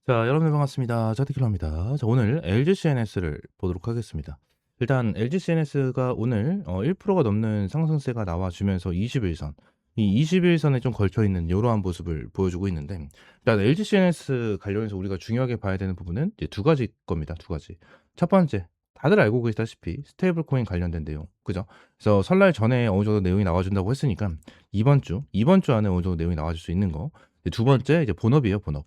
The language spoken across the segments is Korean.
자, 여러분들 반갑습니다. 짜티킬러입니다. 자, 오늘 LGCNS를 보도록 하겠습니다. 일단 LGCNS가 오늘 1%가 넘는 상승세가 나와주면서 21선, 이 21선에 좀 걸쳐있는 이러한 모습을 보여주고 있는데, 일단 LGCNS 관련해서 우리가 중요하게 봐야 되는 부분은 이제 두 가지 겁니다. 두 가지. 첫 번째, 다들 알고 계시다시피 스테이블 코인 관련된 내용, 그죠? 그래서 설날 전에 어느 정도 내용이 나와준다고 했으니까 이번 주 안에 어느 정도 내용이 나와줄 수 있는 거. 두 번째, 이제 본업이에요, 본업.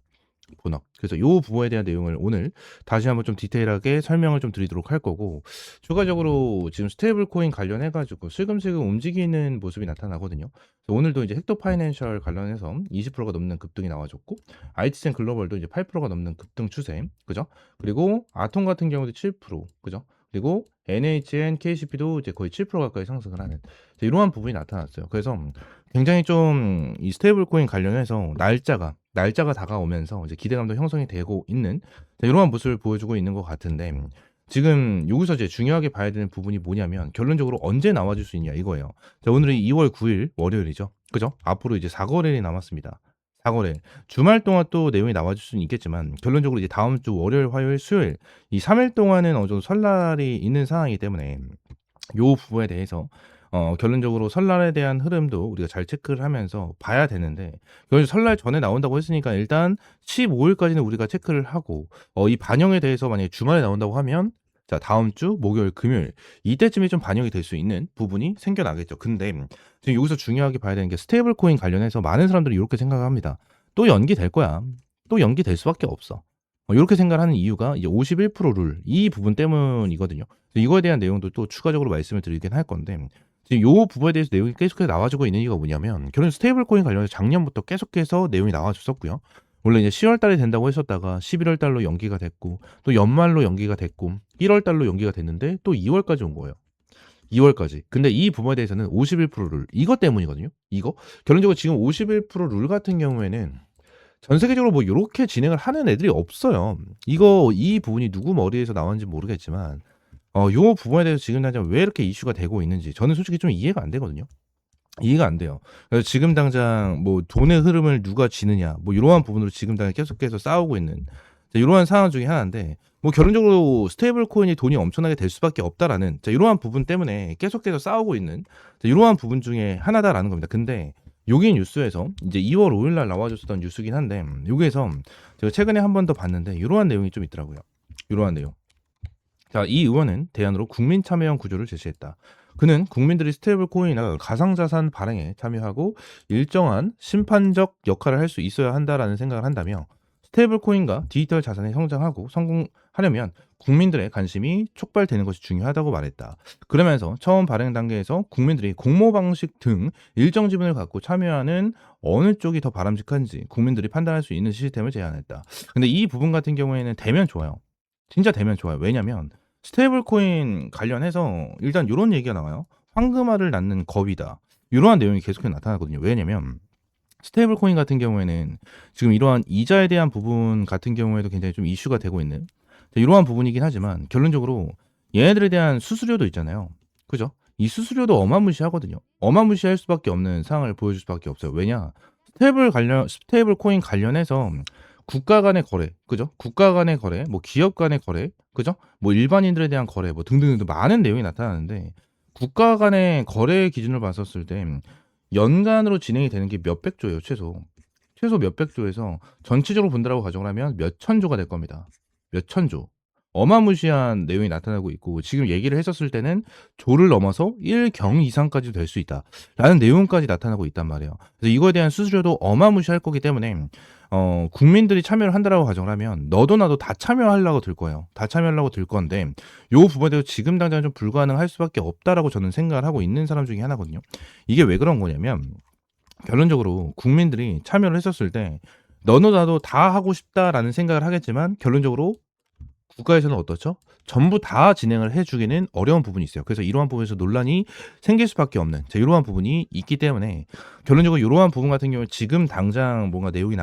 본업. 그래서 요 부분에 대한 내용을 오늘 다시 한번 좀 디테일하게 설명을 좀 드리도록 할 거고, 추가적으로 지금 스테이블 코인 관련해 가지고 슬금슬금 움직이는 모습이 나타나거든요. 그래서 오늘도 이제 헥토 파이낸셜 관련해서 20%가 넘는 급등이 나와줬고, IT센 글로벌도 이제 8%가 넘는 급등 추세, 그죠? 그리고 아톰 같은 경우도 7%, 그죠? 그리고 NHN, KCP도 이제 거의 7% 가까이 상승을 하는 이러한 부분이 나타났어요. 그래서 굉장히 좀 이 스테이블 코인 관련해서 날짜가 다가오면서 이제 기대감도 형성이 되고 있는 이러한 모습을 보여주고 있는 것 같은데, 지금 여기서 이제 중요하게 봐야 되는 부분이 뭐냐면 결론적으로 언제 나와줄 수 있냐 이거예요. 자, 오늘이 2월 9일 월요일이죠. 그죠? 앞으로 이제 4거래일이 남았습니다. 4거래일. 주말 동안 또 내용이 나와줄 수는 있겠지만 결론적으로 이제 다음 주 월요일, 화요일, 수요일 이 3일 동안은 어느 정도 설날이 있는 상황이기 때문에 요 부분에 대해서 결론적으로 설날에 대한 흐름도 우리가 잘 체크를 하면서 봐야 되는데, 그건 설날 전에 나온다고 했으니까 일단 15일 까지는 우리가 체크를 하고, 이 반영에 대해서 만약에 주말에 나온다고 하면 자, 다음 주 목요일, 금요일 이때쯤에 좀 반영이 될 수 있는 부분이 생겨나겠죠. 근데 지금 여기서 중요하게 봐야 되는 게 스테이블 코인 관련해서 많은 사람들이 이렇게 생각을 합니다. 또 연기될 거야. 또 연기될 수밖에 없어. 이렇게 생각을 하는 이유가 이제 51% 룰 이 부분 때문이거든요. 이거에 대한 내용도 또 추가적으로 말씀을 드리긴 할 건데, 지금 요 부분에 대해서 내용이 계속해서 나와주고 있는 이유가 뭐냐면 결혼 스테이블 코인 관련해서 작년부터 계속해서 내용이 나와줬었고요. 원래 이제 10월 달에 된다고 했었다가 11월 달로 연기가 됐고, 또 연말로 연기가 됐고, 1월 달로 연기가 됐는데 또 2월까지 온 거예요. 2월까지. 근데 이 부분에 대해서는 51% 룰 이것 때문이거든요. 이거 결론적으로 지금 51%룰 같은 경우에는 전 세계적으로 뭐 요렇게 진행을 하는 애들이 없어요. 이 부분이 누구 머리에서 나왔는지 모르겠지만 요 부분에 대해서 지금 당장 왜 이렇게 이슈가 되고 있는지 저는 솔직히 좀 이해가 안 되거든요. 이해가 안 돼요. 그래서 지금 당장 뭐 돈의 흐름을 누가 지느냐 뭐 이러한 부분으로 지금 당장 계속해서 싸우고 있는 이러한 상황 중에 하나인데, 뭐 결론적으로 스테이블 코인이 돈이 엄청나게 될 수밖에 없다라는 이러한 부분 때문에 계속해서 싸우고 있는 이러한 부분 중에 하나다라는 겁니다. 근데 여기 뉴스에서 이제 2월 5일 날 나와줬었던 뉴스긴 한데, 여기에서 제가 최근에 한 번 더 봤는데 이러한 내용이 좀 있더라고요. 이러한 내용. 자, 이 의원은 대안으로 국민 참여형 구조를 제시했다. 그는 국민들이 스테이블 코인이나 가상자산 발행에 참여하고 일정한 심판적 역할을 할 수 있어야 한다라는 생각을 한다며, 스테이블 코인과 디지털 자산이 성장하고 성공하려면 국민들의 관심이 촉발되는 것이 중요하다고 말했다. 그러면서 처음 발행 단계에서 국민들이 공모 방식 등 일정 지분을 갖고 참여하는 어느 쪽이 더 바람직한지 국민들이 판단할 수 있는 시스템을 제안했다. 근데 이 부분 같은 경우에는 되면 좋아요. 진짜 되면 좋아요. 왜냐면 스테이블 코인 관련해서 일단 요런 얘기가 나와요. 황금알을 낳는 겁이다. 이러한 내용이 계속해서 나타나거든요. 왜냐면 스테이블 코인 같은 경우에는 지금 이러한 이자에 대한 부분 같은 경우에도 굉장히 좀 이슈가 되고 있는 이러한 부분이긴 하지만, 결론적으로 얘네들에 대한 수수료도 있잖아요. 그죠? 이 수수료도 어마무시하거든요. 어마무시할 수밖에 없는 상황을 보여줄 수밖에 없어요. 왜냐? 스테이블 코인 관련해서 국가 간의 거래, 그죠? 국가 간의 거래, 뭐 기업 간의 거래, 그죠? 뭐 일반인들에 대한 거래, 뭐 등등등 많은 내용이 나타나는데, 국가 간의 거래 기준을 봤었을 때 연간으로 진행이 되는 게 몇백 조예요, 최소. 최소 몇백 조에서 전체적으로 본다라고 가정을 하면 몇천 조가 될 겁니다. 몇천 조. 어마무시한 내용이 나타나고 있고, 지금 얘기를 했었을 때는 조를 넘어서 1경 이상까지도 될 수 있다 라는 내용까지 나타나고 있단 말이에요. 그래서 이거에 대한 수수료도 어마무시할 거기 때문에 국민들이 참여를 한다라고 가정을 하면 너도 나도 다 참여하려고 들 거예요. 다 참여하려고 들 건데, 요 부분에 대해서 지금 당장 좀 불가능할 수밖에 없다라고 저는 생각을 하고 있는 사람 중에 하나거든요. 이게 왜 그런 거냐면 결론적으로 국민들이 참여를 했었을 때 너도 나도 다 하고 싶다라는 생각을 하겠지만, 결론적으로 국가에서는 어떻죠? 전부 다 진행을 해주기는 어려운 부분이 있어요. 그래서 이러한 부분에서 논란이 생길 수밖에 없는 이러한 부분이 있기 때문에, 결론적으로 이러한 부분 같은 경우 지금 당장 뭔가 내용이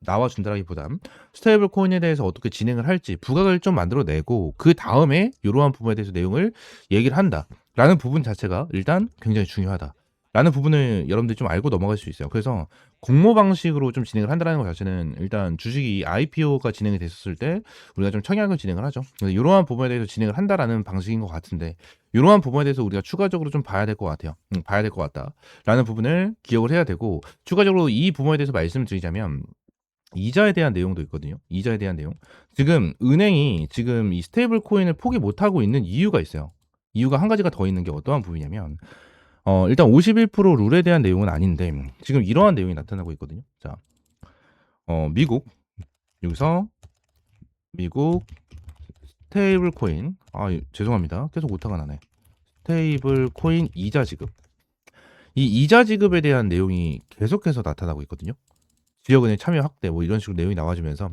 나와준다라기보다 스테이블 코인에 대해서 어떻게 진행을 할지 부각을 좀 만들어내고 그 다음에 이러한 부분에 대해서 내용을 얘기를 한다라는 부분 자체가 일단 굉장히 중요하다. 라는 부분을 여러분들이 좀 알고 넘어갈 수 있어요. 그래서 공모 방식으로 좀 진행을 한다는 것 자체는 일단 주식이 IPO가 진행이 됐었을 때 우리가 좀 청약을 진행을 하죠. 그래서 이러한 부분에 대해서 진행을 한다라는 방식인 것 같은데 이러한 부분에 대해서 우리가 추가적으로 좀 봐야 될 것 같아요. 봐야 될 것 같다라는 부분을 기억을 해야 되고 추가적으로 이 부분에 대해서 말씀을 드리자면 이자에 대한 내용도 있거든요. 이자에 대한 내용. 지금 은행이 지금 이 스테이블 코인을 포기 못하고 있는 이유가 있어요. 이유가 한 가지가 더 있는 게 어떠한 부분이냐면 일단 51% 룰에 대한 내용은 아닌데 지금 이러한 내용이 나타나고 있거든요. 자, 미국 여기서 미국 스테이블 코인 죄송합니다. 계속 오타가 나네. 스테이블 코인 이자 지급. 이 이자 지급에 대한 내용이 계속해서 나타나고 있거든요. 지역은행 참여 확대 뭐 이런 식으로 내용이 나와주면서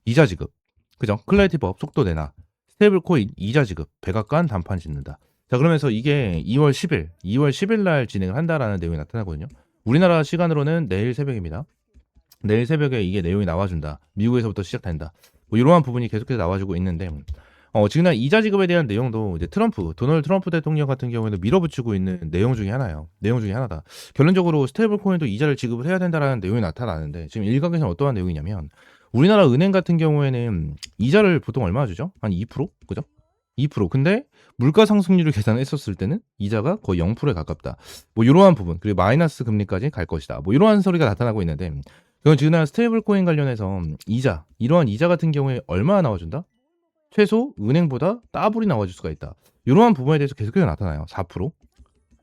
이자 지급. 그죠? 클래리티법 속도 내나 스테이블 코인 이자 지급 백악관 단판 짓는다. 자, 그러면서 이게 2월 10일 날 진행을 한다라는 내용이 나타나거든요. 우리나라 시간으로는 내일 새벽입니다. 내일 새벽에 이게 내용이 나와준다. 미국에서부터 시작된다. 뭐 이러한 부분이 계속해서 나와주고 있는데 지금 이자 지급에 대한 내용도 이제 도널드 트럼프 대통령 같은 경우에는 밀어붙이고 있는 내용 중에 하나예요. 내용 중에 하나다. 결론적으로 스테이블 코인도 이자를 지급을 해야 된다라는 내용이 나타나는데 지금 일각에서는 어떠한 내용이냐면 우리나라 은행 같은 경우에는 이자를 보통 얼마 주죠? 한 2%? 그죠? 2%. 근데 물가 상승률을 계산했었을 때는 이자가 거의 0%에 가깝다. 뭐 이러한 부분 그리고 마이너스 금리까지 갈 것이다. 뭐 이러한 소리가 나타나고 있는데 그건 지금 스테이블 코인 관련해서 이러한 이자 같은 경우에 얼마나 나와준다? 최소 은행보다 따블이 나와줄 수가 있다. 이러한 부분에 대해서 계속해서 나타나요. 4%.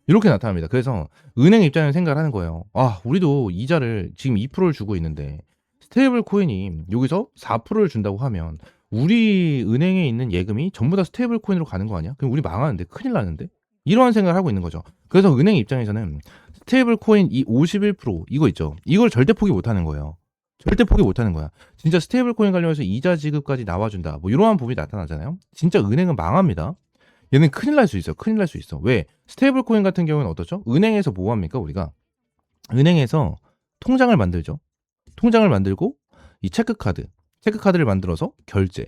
이렇게 나타납니다. 그래서 은행 입장에서 생각을 하는 거예요. 우리도 이자를 지금 2%를 주고 있는데 스테이블 코인이 여기서 4%를 준다고 하면 우리 은행에 있는 예금이 전부 다 스테이블 코인으로 가는 거 아니야? 그럼 우리 망하는데 큰일 나는데? 이러한 생각을 하고 있는 거죠. 그래서 은행 입장에서는 스테이블 코인 이 51% 이거 있죠. 이걸 절대 포기 못 하는 거예요. 절대 포기 못 하는 거야. 진짜 스테이블 코인 관련해서 이자 지급까지 나와준다. 뭐 이러한 부분이 나타나잖아요. 진짜 은행은 망합니다. 얘는 큰일 날 수 있어. 큰일 날 수 있어. 왜? 스테이블 코인 같은 경우는 어떻죠? 은행에서 뭐 합니까? 우리가 은행에서 통장을 만들죠. 통장을 만들고 이 체크카드를 만들어서 결제.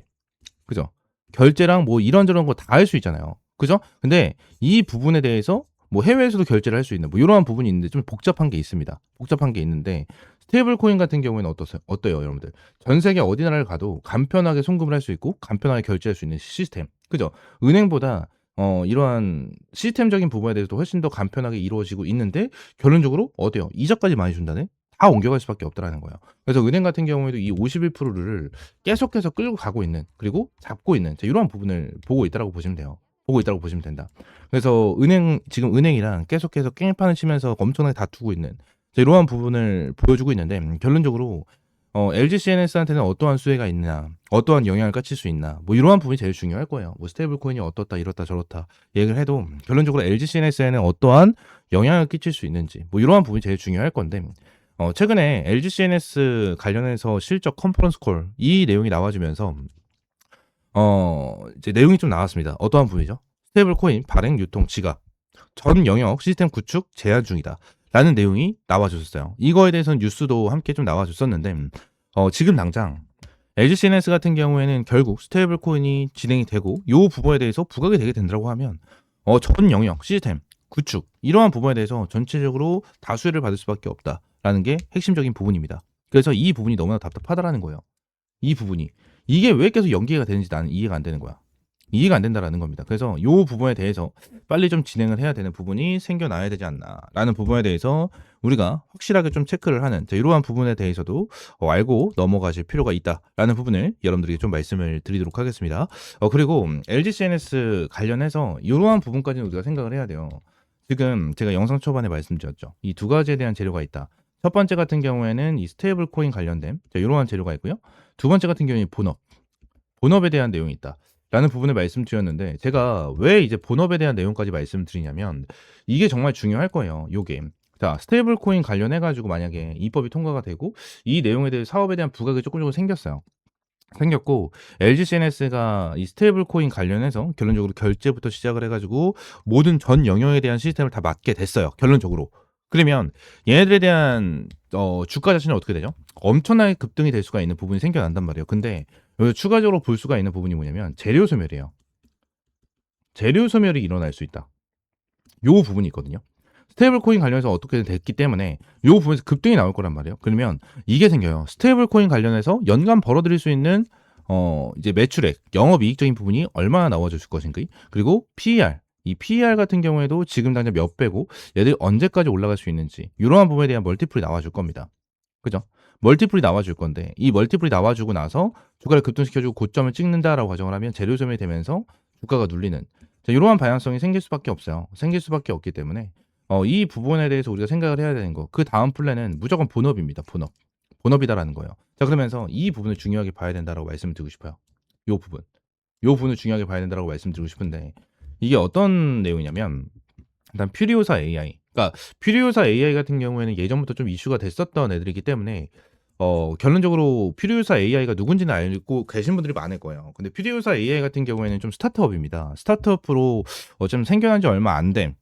그죠? 결제랑 뭐 이런저런 거 다 할 수 있잖아요. 그죠? 근데 이 부분에 대해서 뭐 해외에서도 결제를 할 수 있는 뭐 이러한 부분이 있는데 좀 복잡한 게 있습니다. 복잡한 게 있는데 스테이블 코인 같은 경우에는 어때요, 여러분들? 전 세계 어디 나라를 가도 간편하게 송금을 할 수 있고 간편하게 결제할 수 있는 시스템. 그죠? 은행보다 이러한 시스템적인 부분에 대해서도 훨씬 더 간편하게 이루어지고 있는데 결론적으로 어때요? 이자까지 많이 준다네? 다 옮겨갈 수밖에 없다라는 거예요. 그래서 은행 같은 경우에도 이 51%를 계속해서 끌고 가고 있는 그리고 잡고 있는 이러한 부분을 보고 있다라고 보시면 돼요. 보고 있다고 보시면 된다. 그래서 지금 은행이랑 계속해서 깽판을 치면서 엄청나게 다투고 있는 이러한 부분을 보여주고 있는데 결론적으로 LG CNS한테는 어떠한 수혜가 있나, 어떠한 영향을 끼칠 수 있나, 뭐 이러한 부분이 제일 중요할 거예요. 뭐 스테이블 코인이 어떻다, 이렇다, 저렇다 얘기를 해도 결론적으로 LG CNS에는 어떠한 영향을 끼칠 수 있는지, 뭐 이러한 부분이 제일 중요할 건데 최근에 LG CNS 관련해서 실적 컨퍼런스 콜 이 내용이 나와주면서 이제 내용이 좀 나왔습니다. 어떠한 부분이죠? 스테이블 코인 발행 유통 지갑 전 영역 시스템 구축 제한 중이다. 라는 내용이 나와줬어요. 이거에 대해서는 뉴스도 함께 좀 나와줬었는데 지금 당장 LG CNS 같은 경우에는 결국 스테이블 코인이 진행이 되고 이 부분에 대해서 부각이 되게 된다고 하면 전 영역 시스템 구축 이러한 부분에 대해서 전체적으로 다 수혜를 받을 수밖에 없다라는 게 핵심적인 부분입니다. 그래서 이 부분이 너무나 답답하다라는 거예요. 이 부분이 이게 왜 계속 연기가 되는지 나는 이해가 안 되는 거야. 이해가 안 된다라는 겁니다. 그래서 이 부분에 대해서 빨리 좀 진행을 해야 되는 부분이 생겨나야 되지 않나라는 부분에 대해서 우리가 확실하게 좀 체크를 하는 이러한 부분에 대해서도 알고 넘어가실 필요가 있다라는 부분을 여러분들에게 좀 말씀을 드리도록 하겠습니다. 그리고 LG CNS 관련해서 이러한 부분까지는 우리가 생각을 해야 돼요. 지금 제가 영상 초반에 말씀드렸죠. 이 두 가지에 대한 재료가 있다. 첫 번째 같은 경우에는 이 스테이블 코인 관련된 이러한 재료가 있고요. 두 번째 같은 경우에 본업에 대한 내용이 있다. 라는 부분을 말씀드렸는데 제가 왜 이제 본업에 대한 내용까지 말씀드리냐면 이게 정말 중요할 거예요. 요게. 자, 스테이블 코인 관련해 가지고 만약에 입법이 통과가 되고 이 내용에 대해 사업에 대한 부각이 조금 생겼어요. 생겼고 LG CNS가 이 스테이블 코인 관련해서 결론적으로 결제부터 시작을 해 가지고 모든 전 영역에 대한 시스템을 다 맡게 됐어요. 결론적으로. 그러면 얘네들에 대한 주가 자체는 어떻게 되죠? 엄청나게 급등이 될 수가 있는 부분이 생겨난단 말이에요. 근데 여기서 추가적으로 볼 수가 있는 부분이 뭐냐면 재료 소멸이에요. 재료 소멸이 일어날 수 있다. 요 부분이 있거든요. 스테이블 코인 관련해서 어떻게 됐기 때문에 요 부분에서 급등이 나올 거란 말이에요. 그러면 이게 생겨요. 스테이블 코인 관련해서 연간 벌어들일 수 있는 이제 매출액, 영업이익적인 부분이 얼마나 나와줄 것인가. 그리고 PER, 이 PER 같은 경우에도 지금 당장 몇 배고 얘들이 언제까지 올라갈 수 있는지 이러한 부분에 대한 멀티플이 나와줄 겁니다. 그죠? 멀티플이 나와줄 건데 이 멀티플이 나와주고 나서 주가를 급등시켜주고 고점을 찍는다라고 가정을 하면 재료 소멸이 되면서 주가가 눌리는 이러한 방향성이 생길 수밖에 없어요. 생길 수밖에 없기 때문에 이 부분에 대해서 우리가 생각을 해야 되는 거. 그 다음 플랜은 무조건 본업입니다. 본업. 본업이다라는 거예요. 자, 그러면서 이 부분을 중요하게 봐야 된다라고 말씀을 드리고 싶어요. 요 부분. 요 부분을 중요하게 봐야 된다라고 말씀드리고 싶은데 이게 어떤 내용이냐면 일단 퓨리오사 AI. 그러니까 퓨리오사 AI 같은 경우에는 예전부터 좀 이슈가 됐었던 애들이기 때문에 결론적으로 퓨리오사 AI가 누군지는 알고 계신 분들이 많을 거예요. 근데 퓨리오사 AI 같은 경우에는 좀 스타트업입니다. 스타트업으로 좀 생겨난 지 얼마 안 된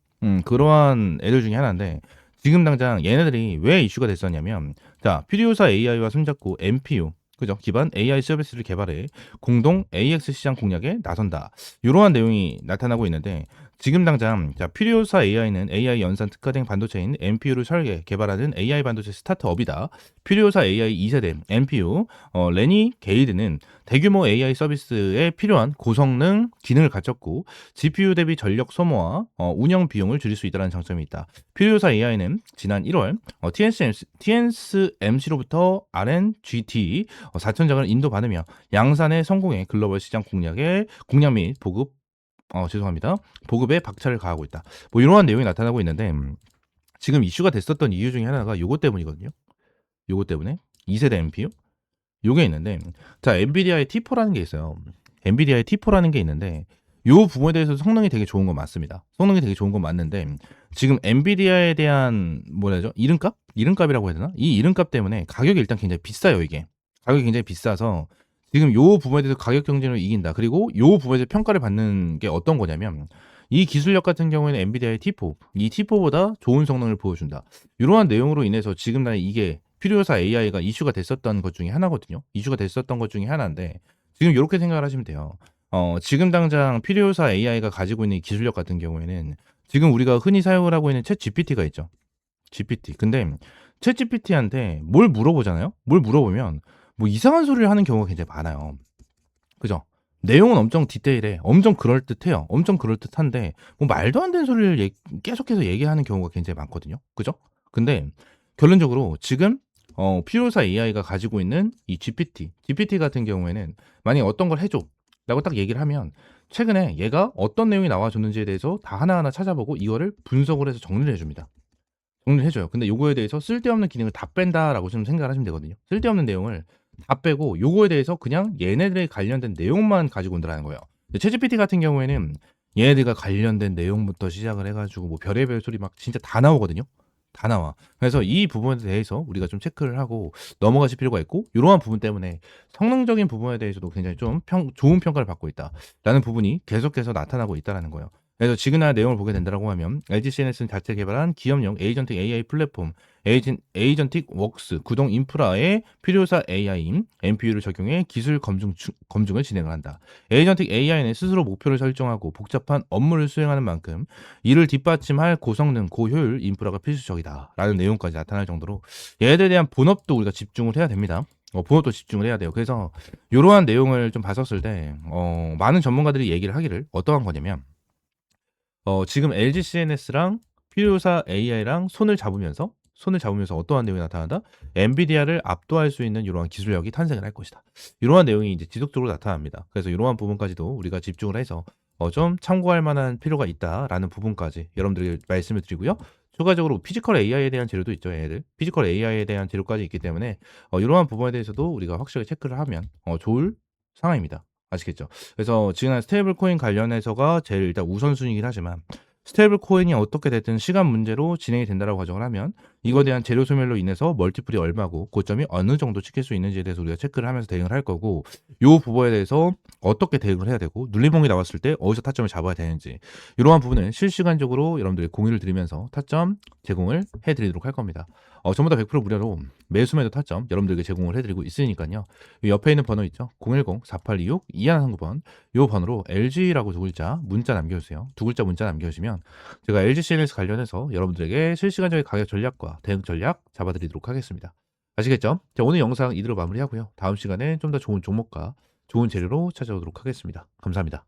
그러한 애들 중에 하나인데 지금 당장 얘네들이 왜 이슈가 됐었냐면 자, 퓨리오사 AI와 손잡고 MPU 그죠? 기반 AI 서비스를 개발해 공동 AX 시장 공략에 나선다. 이러한 내용이 나타나고 있는데 지금 당장 자, 퓨리오사 AI는 AI 연산 특화된 반도체인 MPU를 설계, 개발하는 AI 반도체 스타트업이다. 퓨리오사 AI 2세대 MPU 레니 게이드는 대규모 AI 서비스에 필요한 고성능 기능을 갖췄고 GPU 대비 전력 소모와 운영 비용을 줄일 수 있다는 장점이 있다. 퓨리오사 AI는 지난 1월 TSMC로부터 RNGT 4천장을 인도받으며 양산의 성공에 글로벌 시장 공략 및 보급에 박차를 가하고 있다. 뭐 이러한 내용이 나타나고 있는데 지금 이슈가 됐었던 이유 중에 하나가 요거 때문이거든요. 요거 때문에 2세대 MPU 요게 있는데 자, 엔비디아의 T4라는 게 있어요. 엔비디아의 T4라는 게 있는데 요 부분에 대해서 성능이 되게 좋은 건 맞습니다. 성능이 되게 좋은 건 맞는데 지금 엔비디아에 대한 뭐라죠? 이름값이라고 해야 되나? 이 이름값 때문에 가격이 일단 굉장히 비싸요, 이게. 가격이 굉장히 비싸서 지금 요 부분에 대해서 가격 경쟁으로 이긴다. 그리고 요 부분에서 평가를 받는 게 어떤 거냐면 이 기술력 같은 경우에는 엔비디아의 T4, 이 T4보다 좋은 성능을 보여준다. 이러한 내용으로 인해서 지금 날 이게 퓨리오사 AI가 이슈가 됐었던 것 중에 하나거든요. 이슈가 됐었던 것 중에 하나인데 지금 이렇게 생각을 하시면 돼요. 지금 당장 퓨리오사 AI가 가지고 있는 이 기술력 같은 경우에는 지금 우리가 흔히 사용을 하고 있는 챗 GPT가 있죠. GPT. 근데 챗 GPT한테 뭘 물어보잖아요. 뭘 물어보면 뭐 이상한 소리를 하는 경우가 굉장히 많아요. 그죠? 내용은 엄청 디테일해. 엄청 그럴듯해요. 엄청 그럴듯한데 뭐 말도 안 되는 소리를 계속해서 얘기하는 경우가 굉장히 많거든요. 그죠? 근데 결론적으로 지금 퓨리오사 AI가 가지고 있는 이 GPT 같은 경우에는 만약에 어떤 걸 해줘 라고 딱 얘기를 하면 최근에 얘가 어떤 내용이 나와줬는지에 대해서 다 하나하나 찾아보고 이거를 분석을 해서 정리를 해줍니다. 정리를 해줘요. 근데 요거에 대해서 쓸데없는 기능을 다 뺀다라고 좀 생각을 하시면 되거든요. 쓸데없는 내용을 다 빼고 요거에 대해서 그냥 얘네들에 관련된 내용만 가지고 온다는 거예요. 챗GPT 같은 경우에는 얘네들과 관련된 내용부터 시작을 해가지고 뭐 별의별 소리 막 진짜 다 나오거든요. 다 나와. 그래서 이 부분에 대해서 우리가 좀 체크를 하고 넘어가실 필요가 있고 이러한 부분 때문에 성능적인 부분에 대해서도 굉장히 좀 좋은 평가를 받고 있다라는 부분이 계속해서 나타나고 있다는 거예요. 그래서 지그날 내용을 보게 된다고 하면 LG CNS는 자체 개발한 기업용 에이전틱 AI 플랫폼 에이전틱 웍스 구동 인프라에 퓨리오사 AI인 MPU를 적용해 기술 검증을 진행을 한다. 에이전틱 AI는 스스로 목표를 설정하고 복잡한 업무를 수행하는 만큼 이를 뒷받침할 고성능, 고효율 인프라가 필수적이다. 라는 내용까지 나타날 정도로 얘들에 대한 본업도 우리가 집중을 해야 됩니다. 본업도 집중을 해야 돼요. 그래서 이러한 내용을 좀 봤었을 때 많은 전문가들이 얘기를 하기를 어떠한 거냐면 지금 LG CNS랑 퓨리오사 AI랑 손을 잡으면서 어떠한 내용이 나타난다? 엔비디아를 압도할 수 있는 이러한 기술력이 탄생을 할 것이다. 이러한 내용이 이제 지속적으로 나타납니다. 그래서 이러한 부분까지도 우리가 집중을 해서 좀 참고할 만한 필요가 있다라는 부분까지 여러분들에게 말씀을 드리고요. 추가적으로 피지컬 AI에 대한 재료도 있죠, 얘네들. 피지컬 AI에 대한 재료까지 있기 때문에 이러한 부분에 대해서도 우리가 확실하게 체크를 하면 좋을 상황입니다. 아시겠죠? 그래서 지금 스테이블 코인 관련해서가 제일 일단 우선순위이긴 하지만 스테이블 코인이 어떻게 됐든 시간 문제로 진행이 된다라고 가정을 하면 이거에 대한 재료 소멸로 인해서 멀티플이 얼마고 고점이 어느 정도 찍힐 수 있는지에 대해서 우리가 체크를 하면서 대응을 할 거고 요 부분에 대해서 어떻게 대응을 해야 되고 눌림목이 나왔을 때 어디서 타점을 잡아야 되는지 이러한 부분은 실시간적으로 여러분들에게 공유를 드리면서 타점 제공을 해 드리도록 할 겁니다. 전부 다 100% 무료로 매수매도 타점 여러분들에게 제공을 해 드리고 있으니까요. 옆에 있는 번호 있죠? 010-4826-2139번 요 번호로 LG라고 두 글자 문자 남겨주세요. 두 글자 문자 남겨주시면 제가 LG CNS 관련해서 여러분들에게 실시간적인 가격 전략과 대응 전략 잡아드리도록 하겠습니다. 아시겠죠? 자, 오늘 영상 이대로 마무리하고요. 다음 시간에 좀 더 좋은 종목과 좋은 재료로 찾아오도록 하겠습니다. 감사합니다.